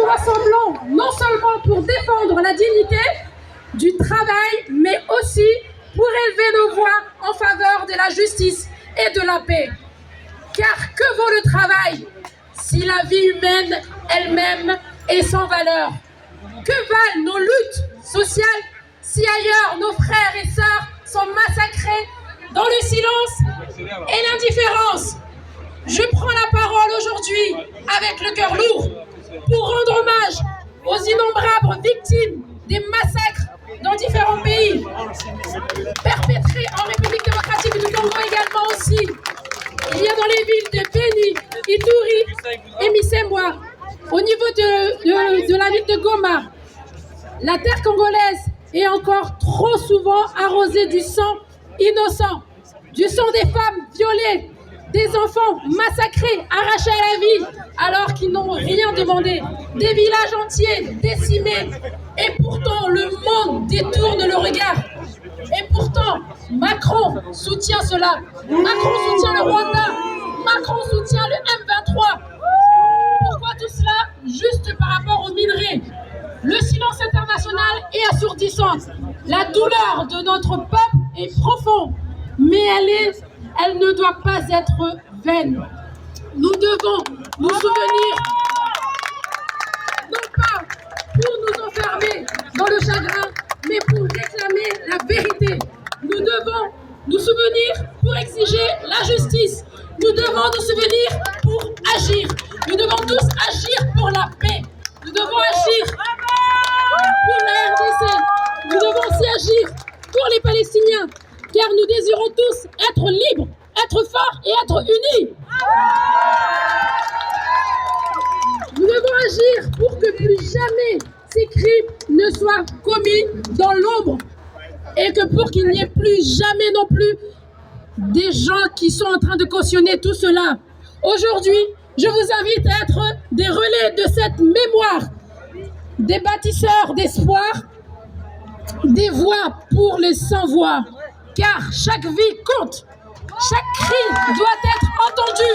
nous rassemblons non seulement pour défendre la dignité du travail, mais aussi pour élever nos voix en faveur de la justice et de la paix. Car que vaut le travail si la vie humaine elle-même est sans valeur? Que valent nos luttes sociales si ailleurs nos frères et sœurs sont massacrés dans le silence et l'indifférence? Je prends la parole aujourd'hui avec le cœur lourd pour rendre hommage aux innombrables victimes des massacres dans différents pays, perpétrés en République démocratique du Congo également aussi. Il y a dans les villes de Beni, Ituri et Misembwa, au niveau de la ville de Goma. La terre congolaise est encore trop souvent arrosée du sang innocent, du sang des femmes violées, des enfants massacrés, arrachés à la vie, alors qu'ils n'ont rien demandé, des villages entiers décimés, et pourtant le monde détourne le regard. Et pourtant, Macron soutient cela. Macron soutient le Rwanda. Macron soutient le M23. Pourquoi tout cela? Juste par rapport aux minerais. Le silence international est assourdissant. La douleur de notre peuple est profonde, mais elle ne doit pas être vaine. Nous devons nous souvenir, non pas pour nous enfermer dans le chagrin, mais pour réclamer la vérité. Nous devons nous souvenir pour exiger la justice. Nous devons nous souvenir pour agir. Nous devons tous agir pour la paix. Nous devons agir pour la RDC. Nous devons aussi agir pour les Palestiniens, car nous désirons tous être libres, être forts et être unis. Nous devons agir pour que plus jamais ces crimes ne soient commis dans l'ombre et que pour qu'il n'y ait plus jamais non plus des gens qui sont en train de cautionner tout cela. Aujourd'hui, je vous invite à être des relais de cette mémoire, des bâtisseurs d'espoir, des voix pour les sans-voix, car chaque vie compte, chaque cri doit être entendu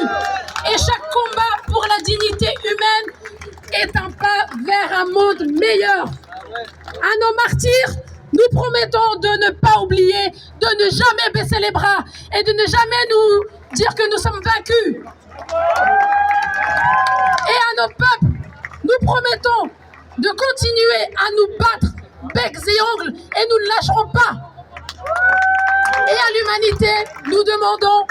et chaque combat pour la dignité humaine est un pas vers un monde meilleur. À nos martyrs, nous promettons de ne pas oublier, de ne jamais baisser les bras et de ne jamais nous dire que nous sommes vaincus. Et à nos peuples, nous promettons de continuer à nous battre becs et ongles et nous ne lâcherons pas. Et à l'humanité, nous demandons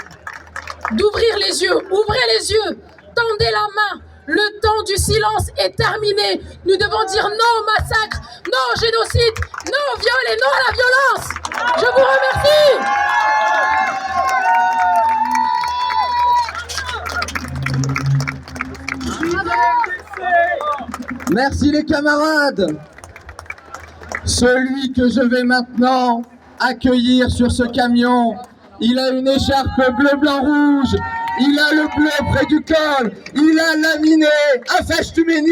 d'ouvrir les yeux, ouvrez les yeux, tendez la main. Le temps du silence est terminé. Nous devons dire non au massacre, non au génocide, non au viol et non à la violence. Je vous remercie. Merci les camarades. Celui que je vais maintenant accueillir sur ce camion, il a une écharpe bleu, blanc, rouge. Il a le bleu près du col. Il a laminé. Affache-tu